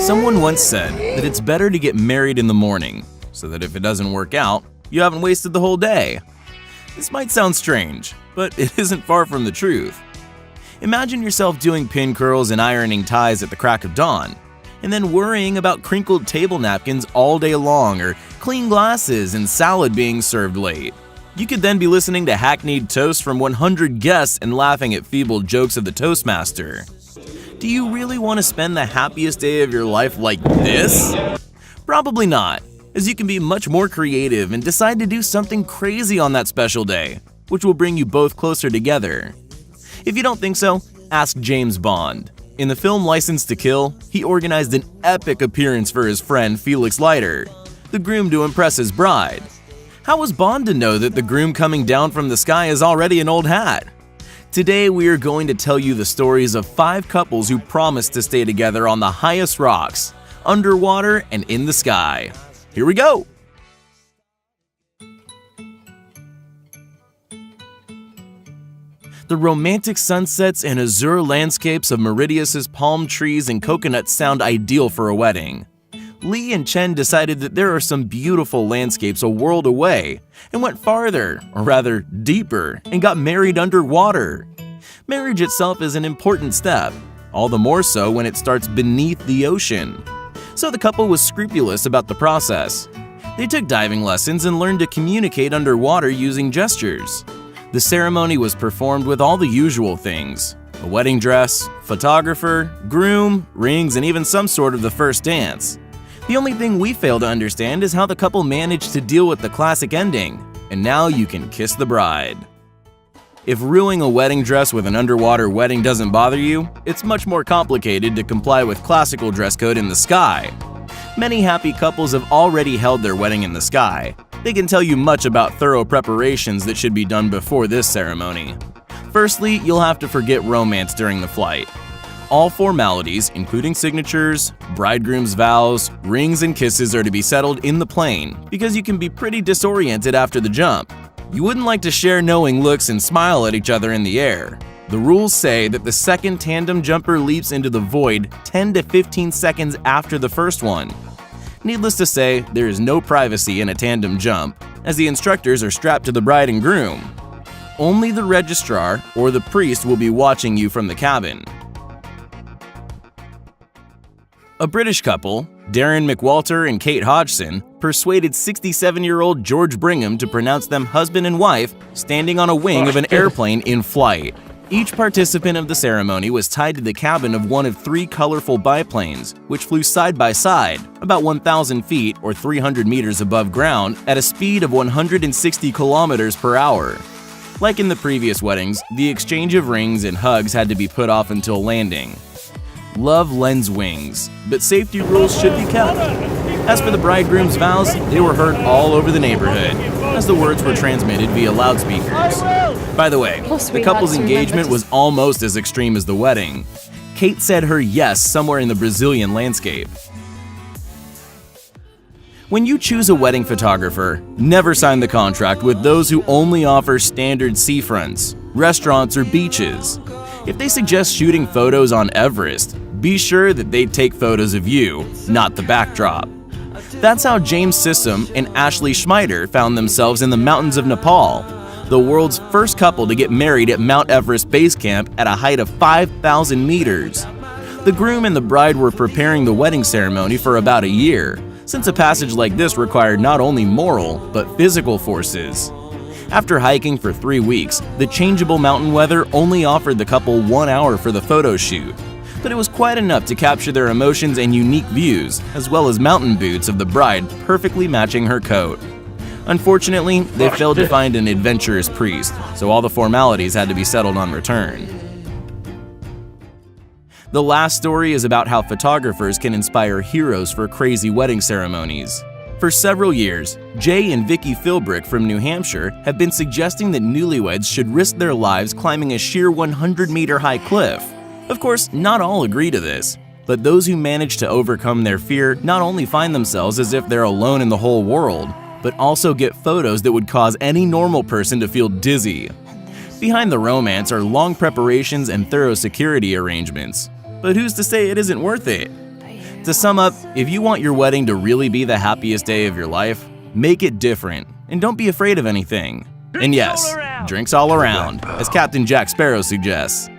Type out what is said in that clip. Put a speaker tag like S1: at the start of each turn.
S1: Someone once said that it's better to get married in the morning, so that if it doesn't work out, you haven't wasted the whole day. This might sound strange, but it isn't far from the truth. Imagine yourself doing pin curls and ironing ties at the crack of dawn, and then worrying about crinkled table napkins all day long or clean glasses and salad being served late. You could then be listening to hackneyed toast from 100 guests and laughing at feeble jokes of the Toastmaster. Do you really want to spend the happiest day of your life like this? Probably not, as you can be much more creative and decide to do something crazy on that special day, which will bring you both closer together. If you don't think so, ask James Bond. In the film License to Kill, he organized an epic appearance for his friend Felix Leiter, the groom to impress his bride. How was Bond to know that the groom coming down from the sky is already an old hat? Today we are going to tell you the stories of 5 couples who promised to stay together on the highest rocks, underwater and in the sky. Here we go! The romantic sunsets and azure landscapes of Mauritius's palm trees and coconuts sound ideal for a wedding. Lee and Chen decided that there are some beautiful landscapes a world away and went farther, or rather deeper, and got married underwater. Marriage itself is an important step, all the more so when it starts beneath the ocean. So the couple was scrupulous about the process. They took diving lessons and learned to communicate underwater using gestures. The ceremony was performed with all the usual things: a wedding dress, photographer, groom, rings, and even some sort of the first dance. The only thing we fail to understand is how the couple managed to deal with the classic ending, and now you can kiss the bride. If ruining a wedding dress with an underwater wedding doesn't bother you, it's much more complicated to comply with classical dress code in the sky. Many happy couples have already held their wedding in the sky. They can tell you much about thorough preparations that should be done before this ceremony. Firstly, you'll have to forget romance during the flight. All formalities, including signatures, bridegroom's vows, rings, and kisses are to be settled in the plane because you can be pretty disoriented after the jump. You wouldn't like to share knowing looks and smile at each other in the air. The rules say that the second tandem jumper leaps into the void 10 to 15 seconds after the first one. Needless to say, there is no privacy in a tandem jump, as the instructors are strapped to the bride and groom. Only the registrar or the priest will be watching you from the cabin. A British couple, Darren McWalter and Kate Hodgson, persuaded 67-year-old George Brigham to pronounce them husband and wife standing on a wing of an airplane in flight. Each participant of the ceremony was tied to the cabin of one of 3 colorful biplanes, which flew side by side, about 1,000 feet or 300 meters above ground at a speed of 160 kilometers per hour. Like in the previous weddings, the exchange of rings and hugs had to be put off until landing. Love lends wings, but safety rules should be kept. As for the bridegroom's vows, they were heard all over the neighborhood, as the words were transmitted via loudspeakers. By the way, the couple's engagement was almost as extreme as the wedding. Kate said her yes somewhere in the Brazilian landscape. When you choose a wedding photographer, never sign the contract with those who only offer standard seafronts, restaurants, or beaches. If they suggest shooting photos on Everest, be sure that they take photos of you, not the backdrop. That's how James Sissom and Ashley Schmeider found themselves in the mountains of Nepal, the world's first couple to get married at Mount Everest Base Camp at a height of 5,000 meters. The groom and the bride were preparing the wedding ceremony for about a year, since a passage like this required not only moral, but physical forces. After hiking for 3 weeks, the changeable mountain weather only offered the couple 1 hour for the photo shoot, but it was quite enough to capture their emotions and unique views, as well as mountain boots of the bride perfectly matching her coat. Unfortunately, they failed to find an adventurous priest, so all the formalities had to be settled on return. The last story is about how photographers can inspire heroes for crazy wedding ceremonies. For several years, Jay and Vicky Philbrick from New Hampshire have been suggesting that newlyweds should risk their lives climbing a sheer 100-meter-high cliff. Of course, not all agree to this, but those who manage to overcome their fear not only find themselves as if they're alone in the whole world, but also get photos that would cause any normal person to feel dizzy. Behind the romance are long preparations and thorough security arrangements. But who's to say it isn't worth it? To sum up, if you want your wedding to really be the happiest day of your life, make it different and don't be afraid of anything. And yes, drinks all around, as Captain Jack Sparrow suggests.